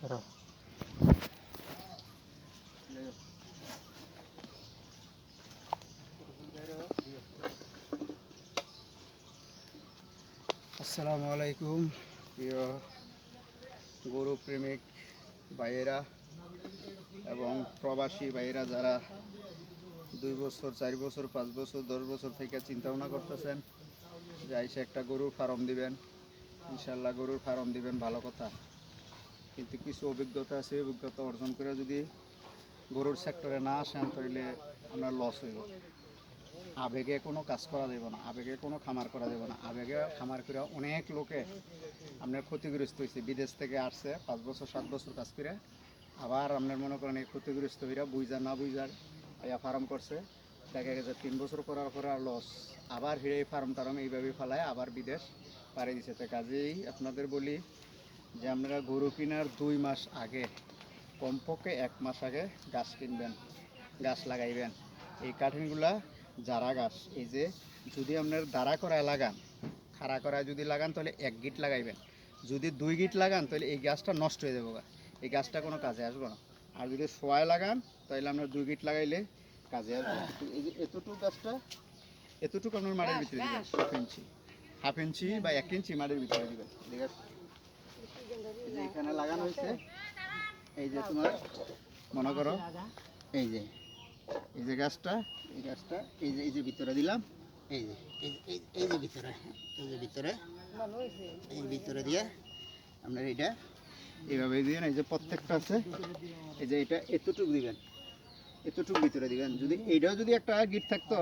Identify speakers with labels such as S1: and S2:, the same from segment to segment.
S1: আসসালামু আলাইকুম প্রিয় গরু প্রেমিক ভাইয়েরা এবং প্রবাসী ভাইয়েরা যারা 2 বছর 4 বছর 5 বছর 10 বছর থেকে চিন্তা ভাবনা করতেছেন যে আইসে একটা গরুর ফার্ম দিবেন, ইনশাল্লাহ গরুর ফার্ম দিবেন, ভালো কথা। কিন্তু কিছু অভিজ্ঞতা আছে, অভিজ্ঞতা অর্জন করে যদি গরুর সেক্টরে না আসেন তাহলে আপনার লস হইব। আবেগে কোনো কাজ করা যাবে না, আবেগে কোনো খামার করা যাবে না। আবেগে খামার করে অনেক লোকে আপনার ক্ষতিগ্রস্ত হয়েছে, বিদেশ থেকে আসছে 5 বছর 7 বছর কাজ করে, আবার আপনার মনে করেন এই ক্ষতিগ্রস্ত হইরা বুঝার না বুঝার ইয়া ফার্ম করছে, দেখা গেছে 3 বছর করার পরে আর লস, আবার হিরে ফার্ম টার্ম এইভাবে ফেলায় আবার বিদেশ পাড়ি দিচ্ছে। তো কাজেই আপনাদের বলি যে আপনারা গরু কেনার 2 মাস আগে, কমপক্ষে 1 মাস আগে গাছ কিনবেন, গাছ লাগাইবেন। এই কাঠিনগুলা যারা গাছ, এই যে যদি আপনার দাঁড়া করায় লাগান, খাড়া করায় যদি লাগান তাহলে 1 গিট লাগাইবেন। যদি 2 গিট লাগান তাহলে এই গাছটা নষ্ট হয়ে যাবে, এই গাছটা কোনো কাজে আসবে না। আর যদি সোয়ায় লাগান তাহলে আপনার 2 গিট লাগাইলে কাজে আসবে। এই যে এতটুকু গাছটা, এতটুকু আপনার মাটির ভিতরে দিবেন, হাফ ইঞ্চি বা 1 ইঞ্চি মাটির ভিতরে দিবেন। ঠিক আছে, এখানে লাগানো হয়েছে। এই যে তোমার মনে করো এই যে এই যে গাছটা, এই গাছটা এই যে ভিতরে দিলাম, এই যে এই যে ভিতরে, এই যে ভিতরে, এই ভিতরে দিয়ে আপনার এইটা এইভাবে দিবেন। এই যে প্রত্যেকটা আছে, এই যে এটা এতটুকু দিবেন, এতটুকু ভিতরে দিবেন। যদি এইটাও যদি একটা গিট থাকতো,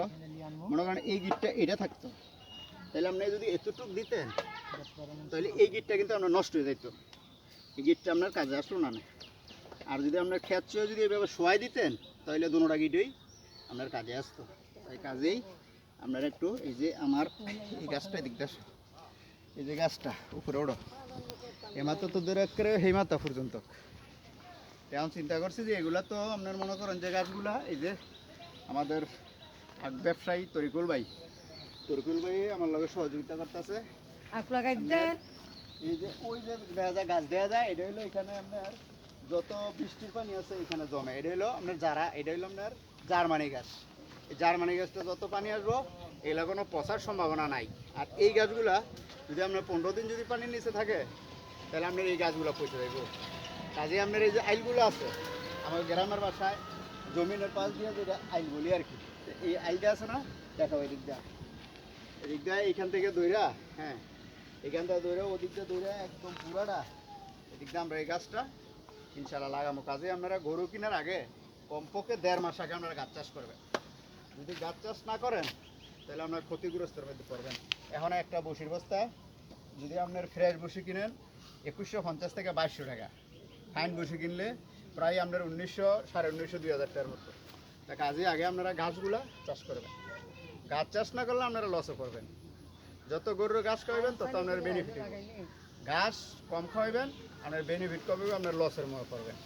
S1: মনে করেন এই গিটটা এটা থাকতো, তাহলে আপনি যদি এতটুকু দিতেন তাহলে এই গিটটা কিন্তু আপনার নষ্ট হয়ে যেত, এই গিটটা আপনার কাজে আসলো না। আর যদি আপনার ক্ষেত চেয়েও যদি এইভাবে শোয়াই দিতেন তাহলে দুটোটা গিটই আপনার কাজে আসতো। তাই কাজেই আপনারা একটু এই যে আমার এই গাছটা দিকটা, এই যে গাছটা উপরে ওড়ো, এই মাথা তো দূরে করে সেই মাথা পর্যন্ত। তেমন চিন্তা করছি যে এগুলা তো আপনার মনে করেন যে গাছগুলা, এই যে আমাদের ব্যবসায়ী তরিকুল ভাই আমার লগে সহযোগিতা করতেছে। এই যে ওই যে দেখা যায় গাছ দেওয়া যায়, এটা হলো এখানে আপনার যত বৃষ্টির পানি আছে এখানে জমে, এটা হলো আপনার যারা, এটা হলো আপনার জার্মানি গাছ। এই জার্মানি গাছটা যত পানি আসবো এগুলো কোনো পচার সম্ভাবনা নাই। আর এই গাছগুলা যদি আপনার 15 দিন যদি পানির নিচে থাকে তাহলে আপনার এই গাছগুলো পচে যাইব। কাজে আপনার এই যে আইলগুলো আছে, আমার গ্রামের বাসায় জমিনের পাশ দিয়ে যেটা আইল বলি আর কি, এই আইলটা আছে না, দেখো এদিকটা এইখান থেকে দইরা, হ্যাঁ এখান থেকে দৌড়ে ওদিকটা দৌড়ে একদম পুরাটা এদিকটা আমরা এই গাছটা ইনশাল্লাহ লাগাবো। কাজে আপনারা গরু কেনার আগে কমপক্ষে 1.5 মাস আগে আপনারা গাছ চাষ করবেন। যদি গাছ চাষ না করেন তাহলে আপনার ক্ষতিগ্রস্তের মধ্যে পড়বেন। এখন একটা বসির বস্তা যদি আপনার ফ্রেশ বসি কিনেন 2150 থেকে 2200 টাকা, ফাইন বসি কিনলে প্রায় আপনার 1900, 1950, 2000 টাকার মতো। তা কাজে আগে আপনারা গাছগুলা চাষ করবেন। গাছ চাষ না করলে আপনারা লসও করবেন। যত গরুর ঘাস খাওয়াবেন তত আপনার বেনিফিট হবে, ঘাস কম খাওয়াবেন আপনার বেনিফিট কমবে, আপনার লসের মনে করবেন।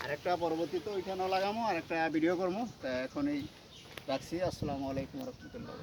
S1: আরেকটা পরবর্তীতে ওইখানেও লাগামো, আরেকটা ভিডিও করবো। তা এখন এই রাখছি। আসসালামু আলাইকুম রহমতুল্লাহ।